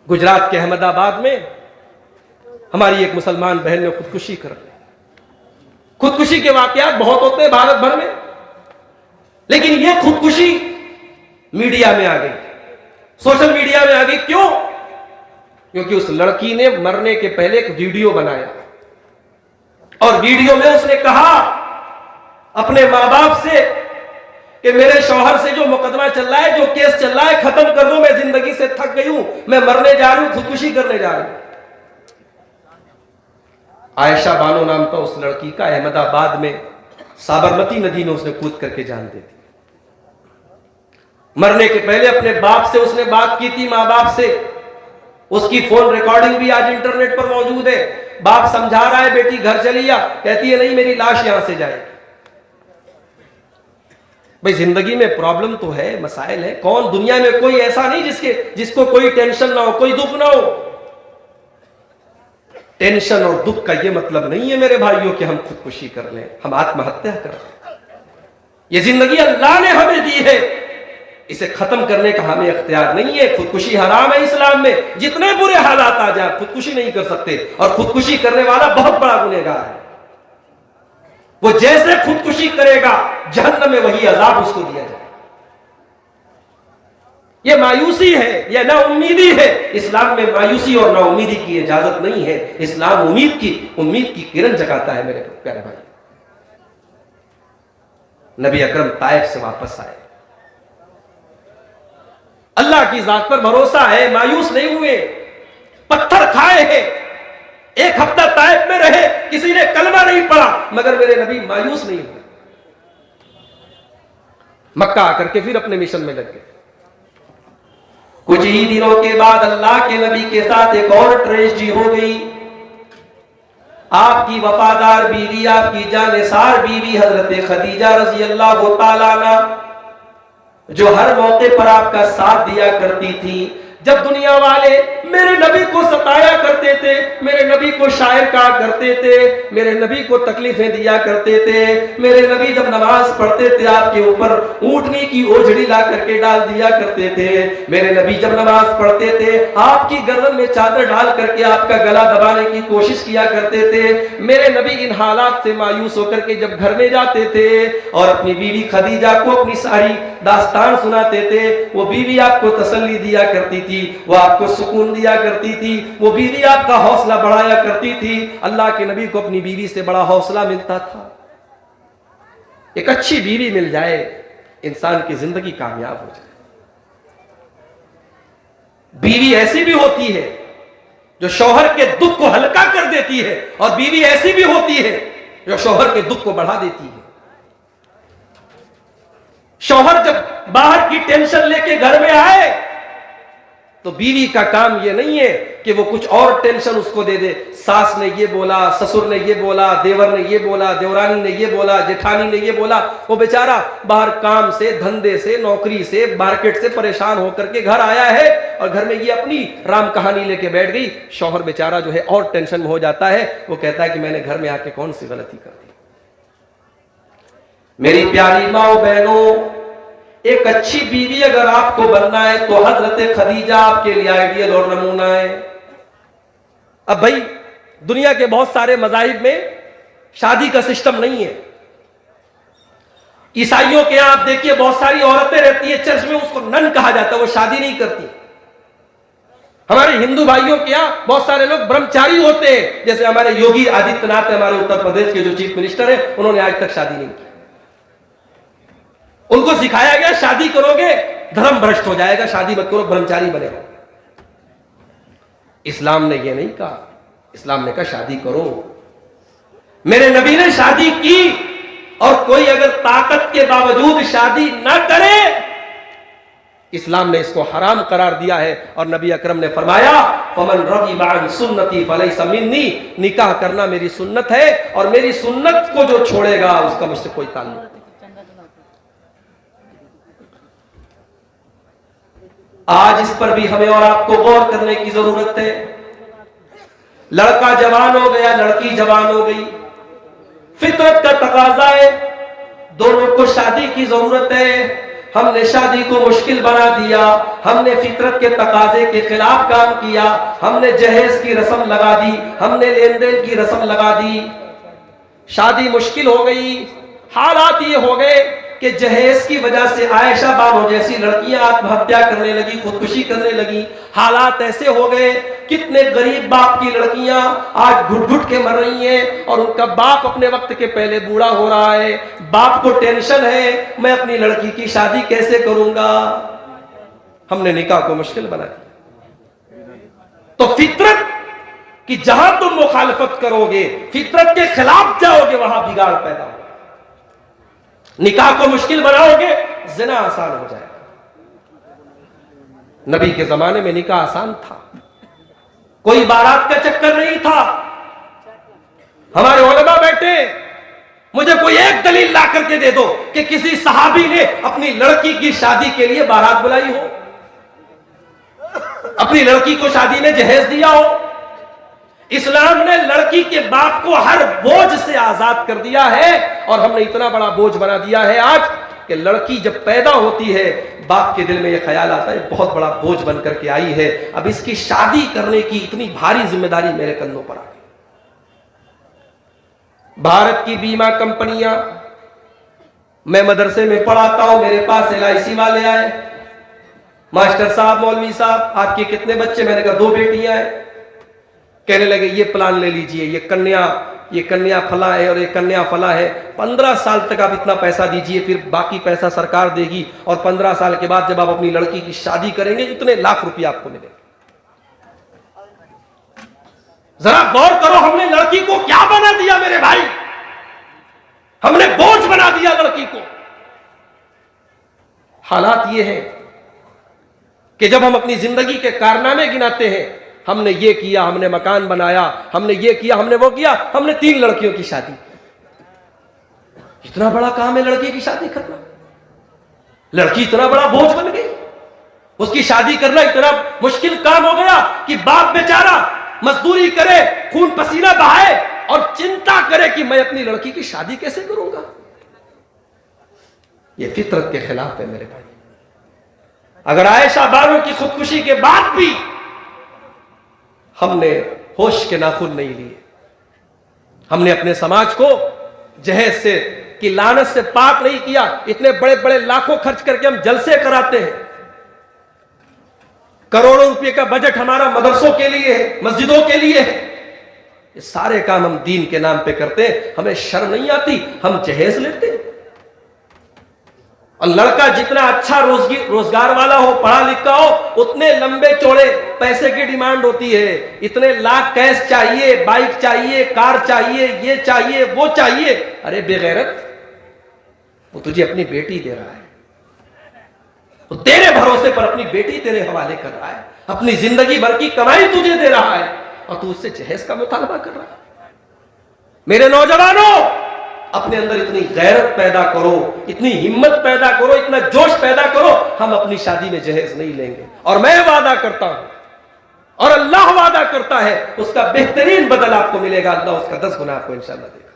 गुजरात के अहमदाबाद में हमारी एक मुसलमान बहन ने खुदकुशी कर ली। खुदकुशी के वाकयात बहुत होते हैं भारत भर में, लेकिन यह खुदकुशी मीडिया में आ गई, सोशल मीडिया में आ गई। क्यों? क्योंकि उस लड़की ने मरने के पहले एक वीडियो बनाया और वीडियो में उसने कहा अपने मां बाप से कि मेरे शौहर से जो मुकदमा चल रहा है, जो केस चल रहा है, खत्म कर दो, मैं जिंदगी से थक गई हूं, मैं मरने जा रही हूं, खुदकुशी करने जा रही हूं। आयशा बानो नाम था उस लड़की का। अहमदाबाद में साबरमती नदी में उसने कूद करके जान दे दी। मरने के पहले अपने बाप से उसने बात की थी, मां बाप से। उसकी फोन रिकॉर्डिंग भी आज इंटरनेट पर मौजूद है। बाप समझा रहा है बेटी घर चली आ, कहती है नहीं मेरी लाश यहां से जाएगी। भाई जिंदगी में प्रॉब्लम तो है, मसाइल है। कौन दुनिया में कोई ऐसा नहीं जिसको कोई टेंशन ना हो, कोई दुख ना हो। टेंशन और दुख का यह मतलब नहीं है मेरे भाइयों कि हम खुदकुशी कर लें, हम आत्महत्या कर लें। यह जिंदगी अल्लाह ने हमें दी है, इसे खत्म करने का हमें इख्तियार नहीं है। खुदकुशी हराम है इस्लाम में। जितने बुरे हालात आ जाए खुदकुशी नहीं कर सकते, और खुदकुशी करने वाला बहुत बड़ा गुनहगार है। वो जैसे खुदकुशी करेगा जहन्नम में वही अजाब उसको दिया जाए। यह मायूसी है, यह नाउम्मीदी है। इस्लाम में मायूसी और नाउम्मीदी की इजाजत नहीं है। इस्लाम उम्मीद की किरण जगाता है। मेरे प्यारे भाई, नबी अकरम ताइफ से वापस आए, अल्लाह की जात पर भरोसा है, मायूस नहीं हुए। पत्थर खाए हैं, एक हफ्ता ताइफ में रहे, किसी ने कलमा नहीं पढ़ा, मगर मेरे नबी मायूस नहीं हुए। मक्का आकर के फिर अपने मिशन में लग गए। कुछ ही दिनों के बाद अल्लाह के नबी के साथ एक और ट्रेजेडी हो गई। आपकी वफादार बीवी, आपकी जानिसार बीवी हजरत खदीजा रज़ी अल्लाह तआला अन्हा, जो हर मौके पर आपका साथ दिया करती थी। जब दुनिया वाले मेरे नबी को सताया करते थे, मेरे नबी को शायर कहा करते थे, मेरे नबी को तकलीफें दिया करते थे, मेरे नबी जब नमाज पढ़ते थे आपके ऊपर ऊंटनी की ओझड़ी ला करके डाल दिया करते थे, मेरे नबी जब नमाज पढ़ते थे आपकी गर्दन में चादर डाल करके आपका गला दबाने की कोशिश किया करते थे। मेरे नबी इन हालात से मायूस होकर के जब घर में जाते थे और अपनी बीवी खदीजा को अपनी सारी दास्तान सुनाते थे, वो बीवी आपको तसल्ली दिया करती थी, वो आपको सुकून दिया करती थी, वो बीवी आपका हौसला बढ़ाया करती थी। अल्लाह के नबी को अपनी बीवी से बड़ा हौसला मिलता था। एक अच्छी बीवी मिल जाए, इंसान की जिंदगी कामयाब हो जाए। बीवी ऐसी भी होती है जो शौहर के दुख को हल्का कर देती है, और बीवी ऐसी भी होती है जो शौहर के दुख को बढ़ा देती है। शौहर जब बाहर की टेंशन लेके घर में आए तो बीवी का काम यह नहीं है कि वो कुछ और टेंशन उसको दे दे। सास ने ये बोला, ससुर ने ये बोला, देवर ने ये बोला, देवरानी ने ये बोला, जेठानी ने ये बोला। वो बेचारा बाहर काम से, धंधे से, नौकरी से, मार्केट से परेशान होकर के घर आया है और घर में ये अपनी राम कहानी लेके बैठ गई। शौहर बेचारा जो है और टेंशन में हो जाता है। वो कहता है कि मैंने घर में आके कौन सी गलती कर दी। मेरी प्यारी माओ बहनों, एक अच्छी बीवी अगर आपको बनना है तो हजरत खदीजा आपके लिए आइडियल और नमूना है। अब भाई दुनिया के बहुत सारे मज़ाहिब में शादी का सिस्टम नहीं है। ईसाइयों के यहां आप देखिए बहुत सारी औरतें रहती है चर्च में, उसको नन कहा जाता है, वो शादी नहीं करती। हमारे हिंदू भाइयों के यहां बहुत सारे लोग ब्रह्मचारी होते हैं, जैसे हमारे योगी आदित्यनाथ हमारे उत्तर प्रदेश के जो चीफ मिनिस्टर है, उन्होंने आज तक शादी नहीं की। उनको सिखाया गया शादी करोगे धर्म भ्रष्ट हो जाएगा, शादी मत करो, ब्रह्मचारी बनेगा। इस्लाम ने यह नहीं कहा। इस्लाम ने कहा शादी करो। मेरे नबी ने शादी की, और कोई अगर ताकत के बावजूद शादी ना करे, इस्लाम ने इसको हराम करार दिया है। और नबी अकरम ने फरमाया फमन रग़िबा अन सुन्नती फलैसा मिन्नी, निकाह करना मेरी सुन्नत है और मेरी सुन्नत को जो छोड़ेगा उसका मुझसे कोई ताल्लुक नहीं। आज इस पर भी हमें और आपको गौर करने की जरूरत है। लड़का जवान हो गया, लड़की जवान हो गई, फितरत का तकाजा है, दोनों को शादी की जरूरत है। हमने शादी को मुश्किल बना दिया, हमने फितरत के तकाजे के खिलाफ काम किया, हमने जहेज की रस्म लगा दी, हमने लेन देन की रस्म लगा दी, शादी मुश्किल हो गई। हालात ये हो गए कि जहेज की वजह से आयशा बानो जैसी लड़कियां आत्महत्या करने लगी, खुदकुशी करने लगी। हालात ऐसे हो गए, कितने गरीब बाप की लड़कियां आज घुट घुट के मर रही हैं और उनका बाप अपने वक्त के पहले बूढ़ा हो रहा है। बाप को टेंशन है, मैं अपनी लड़की की शादी कैसे करूंगा। हमने निकाह को मुश्किल बना दिया। तो फितरत कि जहां तुम मुखालफत करोगे, फितरत के खिलाफ जाओगे, वहां बिगाड़ पैदा होगा। निकाह को मुश्किल बनाओगे, जिना आसान हो जाएगा। नबी के जमाने में निकाह आसान था, कोई बारात का चक्कर नहीं था। हमारे उलमा बैठे, मुझे कोई एक दलील ला करके दे दो कि किसी सहाबी ने अपनी लड़की की शादी के लिए बारात बुलाई हो, अपनी लड़की को शादी में जहेज दिया हो। इस्लाम ने लड़की के बाप को हर बोझ से आजाद कर दिया है और हमने इतना बड़ा बोझ बना दिया है आज कि लड़की जब पैदा होती है, बाप के दिल में यह ख्याल आता है बहुत बड़ा बोझ बन करके आई है, अब इसकी शादी करने की इतनी भारी जिम्मेदारी मेरे कंधों पर आ गई। भारत की बीमा कंपनियां, मैं मदरसे में पढ़ाता हूं, मेरे पास LIC वाले आए, मास्टर साहब, मौलवी साहब, आपके कितने बच्चे? मैंने कहा 2 बेटियां हैं। कहने लगे ये प्लान ले लीजिए, ये कन्या फला है और ये कन्या फला है, 15 साल तक आप इतना पैसा दीजिए, फिर बाकी पैसा सरकार देगी और 15 साल के बाद जब आप अपनी लड़की की शादी करेंगे इतने लाख रुपया आपको मिलेंगे। जरा गौर करो, हमने लड़की को क्या बना दिया मेरे भाई, हमने बोझ बना दिया लड़की को। हालात ये है कि जब हम अपनी जिंदगी के कारनामे गिनाते हैं, हमने ये किया, हमने मकान बनाया, हमने ये किया, हमने वो किया, हमने 3 लड़कियों की शादी। इतना बड़ा काम है लड़की की शादी करना, लड़की इतना बड़ा बोझ बन गई, उसकी शादी करना इतना मुश्किल काम हो गया कि बाप बेचारा मजदूरी करे, खून पसीना बहाए और चिंता करे कि मैं अपनी लड़की की शादी कैसे करूंगा। यह फितरत के खिलाफ है मेरे भाई। अगर आयशा बानो की खुदकुशी के बाद भी हमने होश के नाखून नहीं लिए, हमने अपने समाज को जहेज से की लानत से पाक नहीं किया, इतने बड़े बड़े लाखों खर्च करके हम जलसे कराते हैं, करोड़ों रुपए का बजट हमारा मदरसों के लिए है, मस्जिदों के लिए है, ये सारे काम हम दीन के नाम पे करते हैं, हमें शर्म नहीं आती, हम जहेज लेते हैं। और लड़का जितना अच्छा रोजगार वाला हो, पढ़ा लिखा हो, उतने लंबे चौड़े पैसे की डिमांड होती है, इतने लाख कैश चाहिए, बाइक चाहिए, कार चाहिए, ये चाहिए, वो चाहिए। अरे बेगैरत, वो तुझे अपनी बेटी दे रहा है, वो तेरे भरोसे पर अपनी बेटी तेरे हवाले कर रहा है, अपनी जिंदगी भर की कमाई तुझे दे रहा है और तू उससे जहेज का मुतालबा कर रहा है। मेरे नौजवानों, अपने अंदर इतनी गैरत पैदा करो, इतनी हिम्मत पैदा करो, इतना जोश पैदा करो, हम अपनी शादी में जहेज नहीं लेंगे। और मैं वादा करता हूं और अल्लाह वादा करता है, उसका बेहतरीन बदल आपको मिलेगा, अल्लाह उसका 10 गुना आपको इंशाअल्लाह देगा।